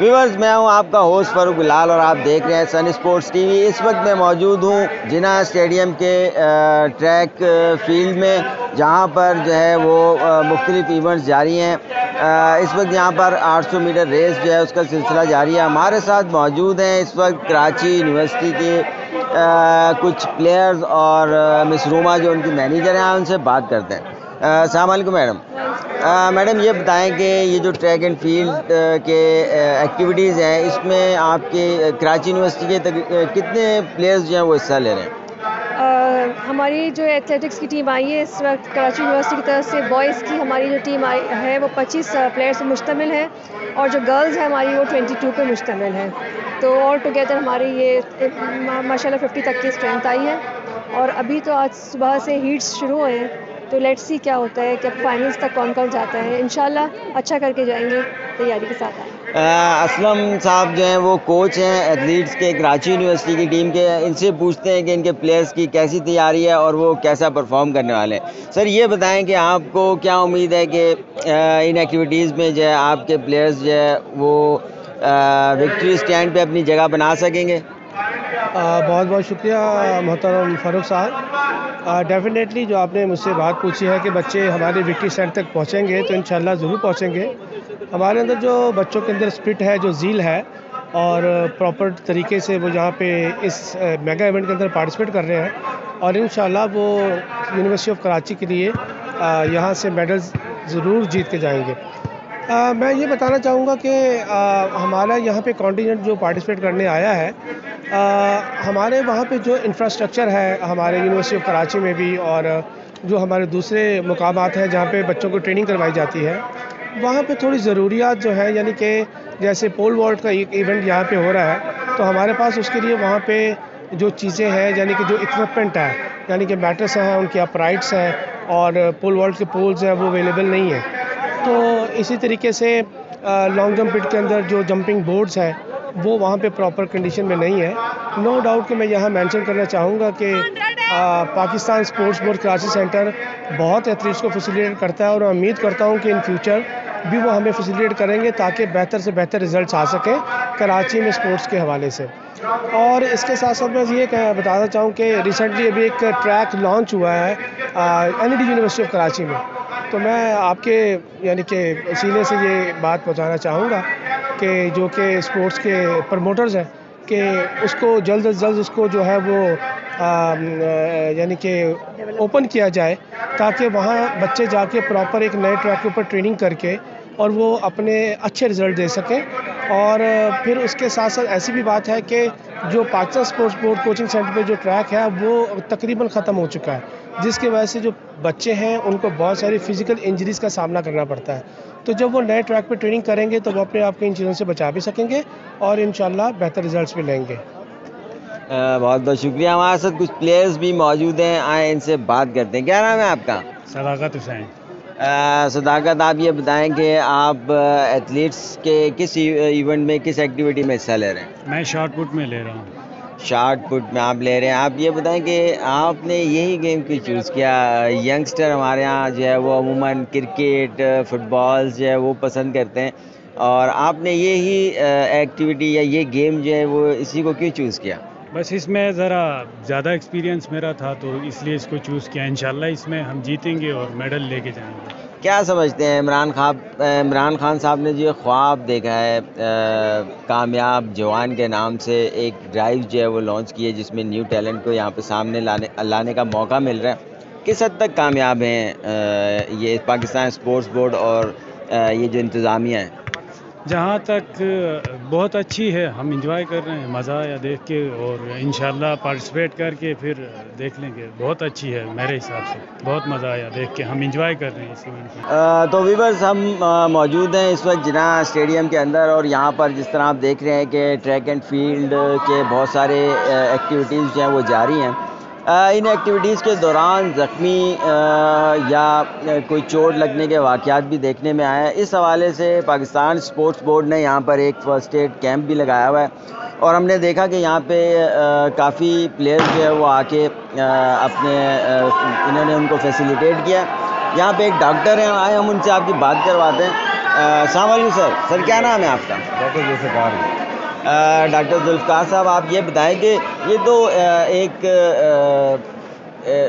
Viewers, मैं हूं आपका होस्ट फ़ारूक बिलाल और आप देख रहे हैं सन स्पोर्ट्स टीवी। इस वक्त मैं मौजूद हूं जिन्ना स्टेडियम के ट्रैक फील्ड में, जहां पर जो है वो मुख्तलिफ इवेंट्स जारी हैं। इस वक्त यहां पर 800 मीटर रेस जो है उसका सिलसिला जारी है। हमारे साथ मौजूद हैं इस वक्त कराची यूनिवर्सिटी के कुछ प्लेयर्स और मिस रूमा जो उनकी मैनेजर हैं, उनसे बात करते हैं। अस्सलाम वालेकुम मैडम। मैडम, ये बताएं कि ये जो ट्रैक एंड फील्ड के एक्टिविटीज़ हैं, इसमें आपके कराची यूनिवर्सिटी के कितने प्लेयर्स जो हैं वो हिस्सा ले रहे हैं? हमारी जो एथलेटिक्स की टीम आई है इस वक्त कराची यूनिवर्सिटी की तरफ से, बॉयज़ की हमारी जो टीम आई है वो 25 प्लेयर्स से मुश्तमिल है, और जो गर्ल्स है हमारी वो 22 पे मुश्तमिल है। तो ऑल टुगेदर हमारी ये माशाल्लाह 50 तक की स्ट्रेंथ आई है। और अभी तो आज सुबह से हीट्स शुरू हुए हैं, तो लेट्स सी क्या होता है कि फाइनल्स तक कौन कौन जाता है। इंशाल्लाह अच्छा करके जाएंगे, तैयारी के साथ आएंगे। असलम साहब जो हैं वो कोच हैं एथलीट्स के कराची यूनिवर्सिटी की टीम के। इनसे पूछते हैं कि इनके प्लेयर्स की कैसी तैयारी है और वो कैसा परफॉर्म करने वाले हैं। सर, ये बताएं कि आपको क्या उम्मीद है कि इन एक्टिविटीज़ में जो है आपके प्लेयर्स जो है वो विक्ट्री स्टैंड पे अपनी जगह बना सकेंगे? बहुत बहुत शुक्रिया मोहतरम फ़ारूक साहब। डेफिनेटली जो आपने मुझसे बात पूछी है कि बच्चे हमारे विक्ट्री स्टैंड तक पहुंचेंगे, तो इंशाल्लाह ज़रूर पहुंचेंगे। हमारे अंदर जो बच्चों के अंदर स्पिरिट है, जो ज़ील है, और प्रॉपर तरीके से वो यहाँ पे इस मेगा इवेंट के अंदर पार्टिसिपेट कर रहे हैं, और इंशाल्लाह वो यूनिवर्सिटी ऑफ कराची के लिए यहाँ से मेडल्स ज़रूर जीत के जाएंगे। मैं ये बताना चाहूँगा कि हमारा यहाँ पे कॉन्टिजेंट जो पार्टिसिपेट करने आया है, हमारे वहाँ पे जो इंफ्रास्ट्रक्चर है हमारे यूनिवर्सिटी ऑफ कराची में भी, और जो हमारे दूसरे मुकामात हैं जहाँ पे बच्चों को ट्रेनिंग करवाई जाती है, वहाँ पे थोड़ी ज़रूरियात जो है, यानी कि जैसे पोल वॉल्ट का एक इवेंट यहाँ पे हो रहा है, तो हमारे पास उसके लिए वहाँ पे जो चीज़ें हैं, यानी कि जो इक्विपमेंट है, यानी कि बैटर्स हैं, उनके अपराइट्स हैं, और पोल वॉल्ट के पोल्स हैं, वो अवेलेबल नहीं है। तो इसी तरीके से लॉन्ग जंप पिट के अंदर जो जंपिंग बोर्ड्स है वो वहाँ पे प्रॉपर कंडीशन में नहीं है। नो डाउट कि मैं यहाँ मेंशन करना चाहूँगा कि Pakistan sports board Karachi centre बहुत एथलीट्स को फैसिलिटेट करता है, और मैं उम्मीद करता हूँ कि इन फ्यूचर भी वो हमें फैसिलिटेट करेंगे ताकि बेहतर से बेहतर रिजल्ट्स आ सकें कराची में स्पोर्ट्स के हवाले से। और इसके साथ साथ मैं ये बताना चाहूँ कि रिसेंटली अभी एक ट्रैक लॉन्च हुआ है NED यूनिवर्सिटी ऑफ कराची में, तो मैं आपके यानी कि वसीले से ये बात पहुंचाना चाहूँगा कि जो कि स्पोर्ट्स के प्रमोटर्स हैं, कि उसको जल्द से जल्द उसको जो है वो यानी कि ओपन किया जाए, ताकि वहाँ बच्चे जाके प्रॉपर एक नए ट्रैक के ऊपर ट्रेनिंग करके और वो अपने अच्छे रिज़ल्ट दे सकें। और फिर उसके साथ साथ ऐसी भी बात है कि जो Pakistan sports board coaching centre पे जो ट्रैक है वो तकरीबन ख़त्म हो चुका है, जिसकी वजह से जो बच्चे हैं उनको बहुत सारी फ़िज़िकल इंजरीज़ का सामना करना पड़ता है। तो जब वो नए ट्रैक पे ट्रेनिंग करेंगे तो वो अपने आप को इन चीज़ों से बचा भी सकेंगे, और इंशाल्लाह बेहतर रिजल्ट्स भी लेंगे। बहुत बहुत शुक्रिया। हमारे साथ कुछ प्लेयर्स भी मौजूद हैं, आए इनसे बात करते हैं। क्या नाम है आपका? सदाकत हुसैन। सदाकत, आप ये बताएं कि आप एथलीट्स के किस इवेंट में, किस एक्टिविटी में हिस्सा ले रहे हैं? मैं शॉर्ट पुट में ले रहा हूँ। शॉर्ट पुट में आप ले रहे हैं। आप ये बताएं कि आपने यही गेम क्यों चूज़ किया? यंगस्टर हमारे यहाँ जो है वो अमूमन क्रिकेट, फुटबॉल जो है वो पसंद करते हैं, और आपने यही एक्टिविटी या ये गेम जो है वो इसी को क्यों चूज़ किया? बस इसमें ज़रा ज़्यादा एक्सपीरियंस मेरा था, तो इसलिए इसको चूज़ किया। इंशाल्लाह इसमें हम जीतेंगे और मेडल लेके जाएंगे। क्या समझते हैं इमरान खान साहब ने जो ख्वाब देखा है कामयाब जवान के नाम से, एक ड्राइव जो है वो लॉन्च की है जिसमें न्यू टैलेंट को यहाँ पे सामने लाने का मौका मिल रहा है, किस हद तक कामयाब हैं ये पाकिस्तान स्पोर्ट्स बोर्ड और ये जो इंतज़ामिया है? जहाँ तक बहुत अच्छी है, हम इंजॉय कर रहे हैं, मज़ा आया देख के, और इंशाल्लाह पार्टिसिपेट करके फिर देख लेंगे। बहुत अच्छी है मेरे हिसाब से, बहुत मज़ा आया देख के, हम इंजॉय कर रहे हैं इस इवेंट को। तो व्यूअर्स, हम मौजूद हैं इस वक्त जिन्ना स्टेडियम के अंदर, और यहाँ पर जिस तरह आप देख रहे हैं कि ट्रैक एंड फील्ड के बहुत सारे एक्टिविटीज़ जो हैं वो जारी हैं। इन एक्टिविटीज़ के दौरान ज़ख्मी या कोई चोट लगने के वाक़यात भी देखने में आए हैं। इस हवाले से पाकिस्तान स्पोर्ट्स बोर्ड ने यहाँ पर एक फ़र्स्ट एड कैंप भी लगाया हुआ है, और हमने देखा कि यहाँ पे काफ़ी प्लेयर्स जो है वो आके इन्होंने उनको फैसिलिटेट किया। यहाँ पे एक डॉक्टर हैं, आए हम उनसे आपकी बात करवाते हैं। अस्सलाम वालेकुम सर। सर क्या नाम है आपका? डॉक्टर जुल्फ़िकार। डॉक्टर जुल्फ़िकार साहब, आप ये बताएं कि ये तो एक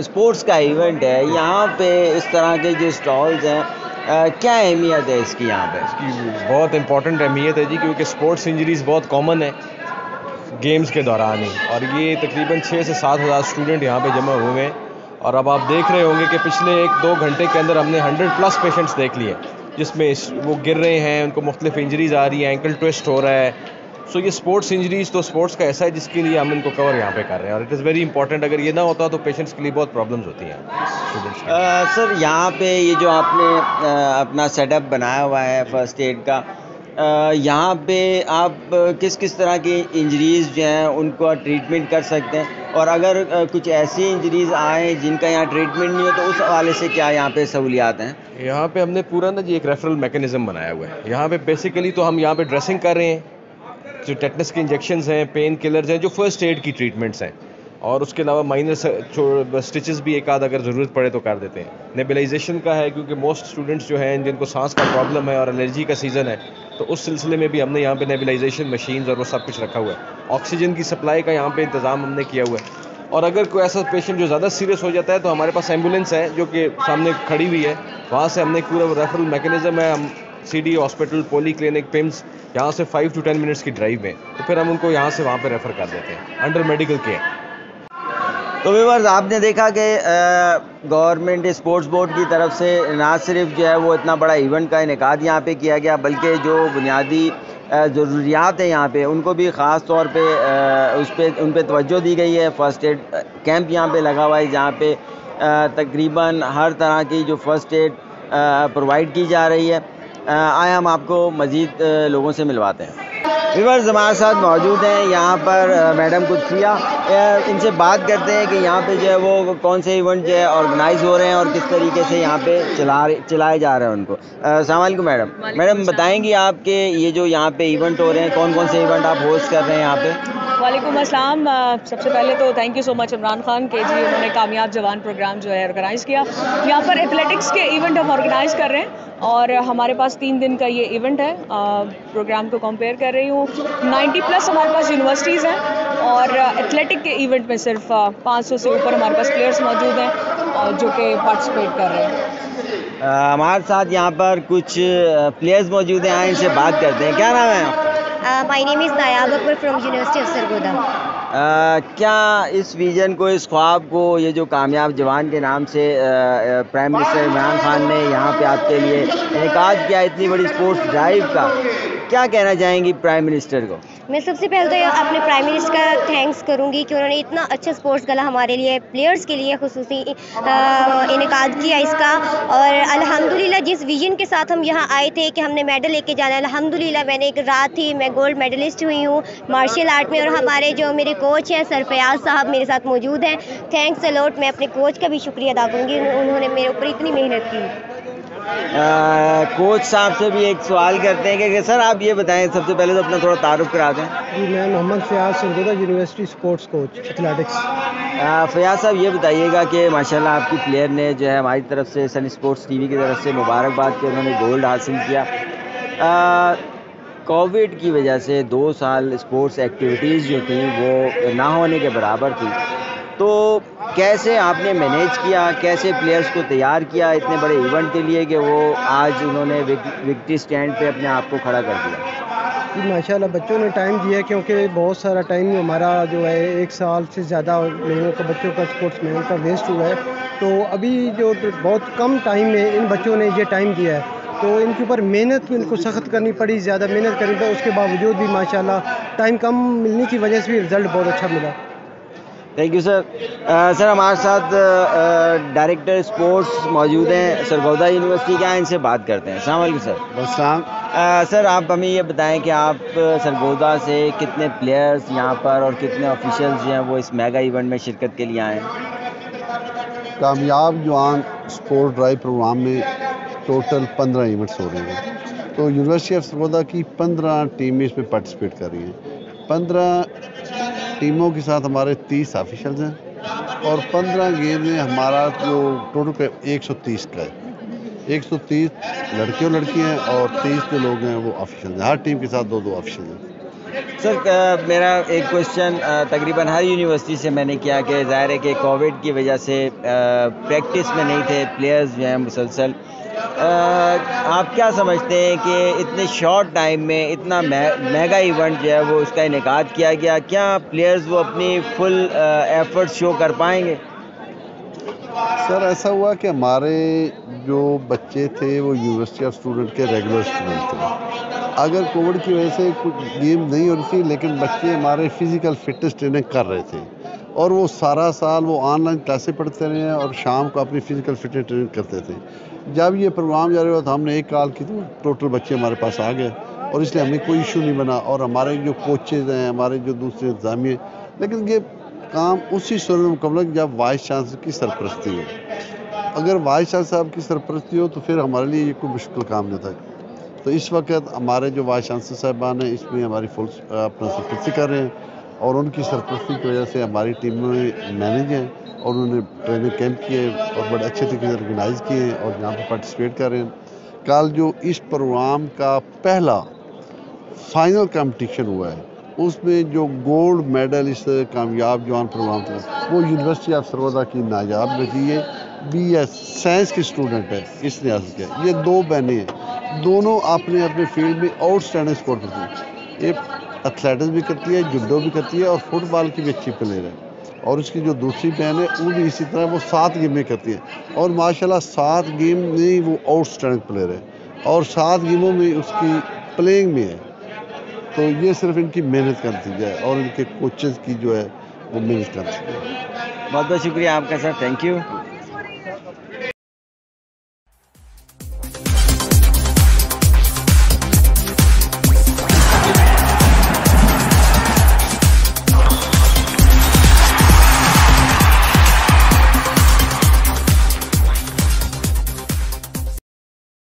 स्पोर्ट्स का इवेंट है, यहाँ पे इस तरह के जो स्टॉल्स हैं, क्या अहमियत है इसकी यहाँ पे? इसकी बहुत इंपॉर्टेंट अहमियत है जी, क्योंकि स्पोर्ट्स इंजरीज़ बहुत कॉमन है गेम्स के दौरान ही, और ये तकरीबन 6 से 7 हज़ार स्टूडेंट यहाँ पे जमा हुए हैं। और अब आप देख रहे होंगे कि पिछले 1-2 घंटे के अंदर हमने 100+ पेशेंट्स देख लिए, जिसमें वो गिर रहे हैं, उनको मुख्तलिफ इंजरीज़ आ रही हैं, एंकल ट्विस्ट हो रहा है। सो ये स्पोर्ट्स इंजरीज़ तो स्पोर्ट्स का ऐसा है जिसके लिए हम इनको कवर यहाँ पे कर रहे हैं, और इट इज़ वेरी इंपॉर्टेंट। अगर ये ना होता तो पेशेंट्स के लिए बहुत प्रॉब्लम्स होती हैं स्टूडेंट्स की। सर यहाँ पे ये जो आपने अपना सेटअप बनाया हुआ है फर्स्ट एड का, यहाँ पे आप किस किस तरह की इंजरीज़ जो हैं उनको ट्रीटमेंट कर सकते हैं, और अगर कुछ ऐसी इंजरीज़ आए जिनका यहाँ ट्रीटमेंट नहीं हो तो उस हवाले से क्या यहाँ पे सहूलियात हैं? यहाँ पे हमने पूरा ना जी एक रेफरल मैकेनिज़्म बनाया हुआ है। यहाँ पे बेसिकली तो हम यहाँ पे ड्रेसिंग कर रहे हैं, जो टेटनस के इंजेक्शंस हैं, पेन किलर्स हैं, जो फर्स्ट एड की ट्रीटमेंट्स हैं, और उसके अलावा माइनर स्टिचेस भी एक आध अगर ज़रूरत पड़े तो कर देते हैं। नेबुलाइजेशन का है, क्योंकि मोस्ट स्टूडेंट्स जो हैं जिनको सांस का प्रॉब्लम है और एलर्जी का सीज़न है, तो उस सिलसिले में भी हमने यहाँ पे नेबुलाइजेशन मशीन्स और वो सब कुछ रखा हुआ है। ऑक्सीजन की सप्लाई का यहाँ पे इंतज़ाम हमने किया हुआ है, और अगर कोई ऐसा पेशेंट जो ज़्यादा सीरियस हो जाता है तो हमारे पास एम्बुलेंस है जो कि सामने खड़ी हुई है, वहाँ से हमने पूरा रेफरल मैकेनिज़्म है। हम CD hospital, poly clinic, PIMS, यहाँ से 5 to 10 मिनट्स की ड्राइव में, तो फिर हम उनको यहाँ से वहाँ पे रेफ़र कर देते हैं अंडर मेडिकल केयर। तो व्यूअर्स, आपने देखा कि गवर्नमेंट स्पोर्ट्स बोर्ड की तरफ से ना सिर्फ जो है वो इतना बड़ा इवेंट का इनेकाद यहाँ पे किया गया, बल्कि जो बुनियादी ज़रूरियात हैं यहाँ पे उनको भी ख़ास तौर पे उन पे तवज्जो दी गई है। फ़र्स्ट एड कैंप यहाँ पे लगा हुआ है, जहाँ पे तकरीबन हर तरह की जो फ़र्स्ट एड प्रोवाइड की जा रही है। आए हम आपको मज़ीद लोगों से मिलवाते हैं। व्यूअर्स हमारे साथ मौजूद हैं यहाँ पर मैडम कुदसिया, इनसे बात करते हैं कि यहाँ पे जो है वो कौन से इवेंट जो है ऑर्गेनाइज हो रहे हैं और किस तरीके से यहाँ पे चलाए जा रहे हैं उनको। अस्सलाम वालेकुम मैडम। मैडम बताएंगी आप कि ये जो यहाँ पे इवेंट हो रहे हैं, कौन कौन से इवेंट आप होस्ट कर रहे हैं यहाँ पे? वालेकुम अस्सलाम। सबसे पहले तो thank you so much Imran Khan के जी, उन्होंने कामयाब जवान प्रोग्राम जो है ऑर्गेनाइज़ किया। यहाँ पर एथलेटिक्स के इवेंट हम ऑर्गेनाइज़ कर रहे हैं, और हमारे पास 3 दिन का ये इवेंट है। प्रोग्राम को कंपेयर कर रही हूँ, 90+ हमारे पास यूनिवर्सिटीज़ हैं, और एथलेटिक के इवेंट में सिर्फ 500 से ऊपर हमारे पास प्लेयर्स मौजूद हैं जो कि पार्टिसिपेट कर रहे हैं। हमारे साथ यहाँ पर कुछ प्लेयर्स मौजूद हैं, इनसे बात करते हैं। क्या नाम है आपका? My name is Nayab Akbar from university of Sargodha. क्या इस विज़न को, इस ख्वाब को, ये जो कामयाब जवान के नाम से प्राइम मिनिस्टर इमरान खान ने यहाँ पे आपके लिए इनेकाद किया, इतनी बड़ी स्पोर्ट्स ड्राइव का, क्या कहना चाहेंगी प्राइम मिनिस्टर को? मैं सबसे पहले तो अपने प्राइम मिनिस्टर का थैंक्स करूंगी कि उन्होंने इतना अच्छा स्पोर्ट्स गला हमारे लिए, प्लेयर्स के लिए खुसूसी इनेकाद किया इसका। और अल्हम्दुलिल्लाह जिस विजन के साथ हम यहाँ आए थे कि हमने मेडल लेके जाना है, अल्हम्दुलिल्लाह मैंने एक रात थी, मैं गोल्ड मेडलिस्ट हुई हूँ मार्शल आर्ट में, और हमारे जो मेरे कोच हैं सर फयाज साहब मेरे साथ मौजूद हैं। Thanks a lot. मैं अपने कोच का भी शुक्रिया अदा करूँगी, उन्होंने मेरे ऊपर इतनी मेहनत की। कोच साहब से भी एक सवाल करते हैं कि सर आप ये बताएं, सबसे पहले तो अपना थोड़ा तारुफ करा दें। जी, मैं Mohammad Fayaz Sargodha university sports coach athletics. Fayaz साहब ये बताइएगा कि माशाल्लाह आपकी प्लेयर ने जो है हमारी तरफ से, सन स्पोर्ट्स टीवी की तरफ से मुबारकबाद कि उन्होंने गोल्ड हासिल किया। कोविड की वजह से 2 साल स्पोर्ट्स एक्टिविटीज़ जो थी वो ना होने के बराबर थी, तो कैसे आपने मैनेज किया, कैसे प्लेयर्स को तैयार किया इतने बड़े इवेंट के लिए कि वो आज उन्होंने विक्ट्री स्टैंड पे अपने आप को खड़ा कर दिया? जी माशाल्लाह बच्चों ने टाइम दिया, क्योंकि बहुत सारा टाइम हमारा जो है 1 साल से ज़्यादा लोगों का, बच्चों का, स्पोर्ट्स मैन का वेस्ट हुआ है। तो अभी जो बहुत कम टाइम में इन बच्चों ने ये टाइम दिया है, तो इनके ऊपर मेहनत इनको सख्त करनी पड़ी, ज़्यादा मेहनत करनी पड़ी, उसके बावजूद भी माशाल्लाह टाइम कम मिलने की वजह से भी रिज़ल्ट बहुत अच्छा मिला। Thank you sir. सर हमारे साथ डायरेक्टर स्पोर्ट्स मौजूद हैं सरगोदा यूनिवर्सिटी के, इनसे बात करते हैं। अस्सलाम वालेकुम सर। सर आप हमें ये बताएं कि आप सरगोदा से कितने प्लेयर्स यहाँ पर और कितने ऑफिशियल्स जो हैं वो इस मेगा इवेंट में शिरकत के लिए आए हैं? कामयाब जवान स्पोर्ट ड्राइव प्रोग्राम में टोटल 15 इवेंट्स हो रहे हैं, तो यूनिवर्सिटी ऑफ सरगोदा की 15 टीमें इसमें पार्टिसिपेट कर रही हैं। 15 टीमों के साथ हमारे 30 ऑफिशियल्स हैं, और 15 गेम में हमारा जो टोटल 130 का है। 130 लड़के और लड़कियाँ हैं और 30 जो लोग हैं वो ऑफिशियल हैं। हर टीम के साथ 2-2 ऑफिशियल हैं। सर मेरा एक क्वेश्चन तकरीबन हर यूनिवर्सिटी से मैंने किया कि ज़ाहिर है कि कोविड की वजह से प्रैक्टिस में नहीं थे प्लेयर्स जो हैं मुसलसल। आप क्या समझते हैं कि इतने शॉर्ट टाइम में इतना मेगा इवेंट जो है वो उसका इनेकाद किया गया, क्या प्लेयर्स वो अपनी फुल एफर्ट शो कर पाएंगे? सर ऐसा हुआ कि हमारे जो बच्चे थे वो यूनिवर्सिटी ऑफ स्टूडेंट के रेगुलर स्टूडेंट थे। अगर कोविड की वजह से कुछ गेम नहीं हो रही थी, लेकिन बच्चे हमारे फिजिकल फिटनेस ट्रेनिंग कर रहे थे और वो सारा साल वो ऑनलाइन क्लासें पढ़ते रहे हैं और शाम को अपनी फिजिकल फिटनेस ट्रेनिंग करते थे। जब ये प्रोग्राम जारी हुआ तो हमने एक कॉल की तो टोटल बच्चे हमारे पास आ गए और इसलिए हमें कोई इशू नहीं बना। और हमारे जो कोचेज़ हैं, हमारे जो दूसरे इंतजामिया, लेकिन ये काम उसी सूरत में मुकम्मल जब वाइस चांसलर की सरपरस्ती हो। अगर वाइस चांसलर साहब की सरपरस्ती हो तो फिर हमारे लिए ये कोई मुश्किल काम नहीं था। तो इस वक्त हमारे जो वाइस चांसलर साहबान हैं इसमें हमारी फुल अपना सरपरस्ती कर रहे हैं और उनकी सरपरस्ती की वजह से हमारी टीम में मैनेज हैं और उन्होंने ट्रेनिंग कैंप किए और बड़े अच्छे तरीके से ऑर्गेनाइज़ किए हैं और यहाँ पर पार्टिसिपेट कर रहे हैं। कल जो इस प्रोग्राम का पहला फाइनल कंपटीशन हुआ है उसमें जो गोल्ड मेडल इस कामयाब जवान प्रोग्राम था वो यूनिवर्सिटी ऑफ सरगोदा की नायाब बेटी है, BS साइंस की स्टूडेंट है, इसने हासिल किया। ये 2 बहनें हैं, दोनों अपने अपने फील्ड में आउटस्टैंडिंग स्पोर्ट करती हैं। ये एथलेटिक्स भी करती है, जुडो भी करती है और फुटबॉल की भी अच्छी प्लेयर है। और उसकी जो दूसरी बहन है वो भी इसी तरह वो 7 गेमें करती है और माशाल्लाह 7 गेम में वो आउटस्टैंडिंग प्लेयर है और 7 गेमों में उसकी प्लेइंग में है। तो ये सिर्फ इनकी मेहनत का नतीजा है और इनके कोचेज़ की जो है वो मेहनत का नतीजा है। बहुत बहुत शुक्रिया आपका सर, थैंक यू।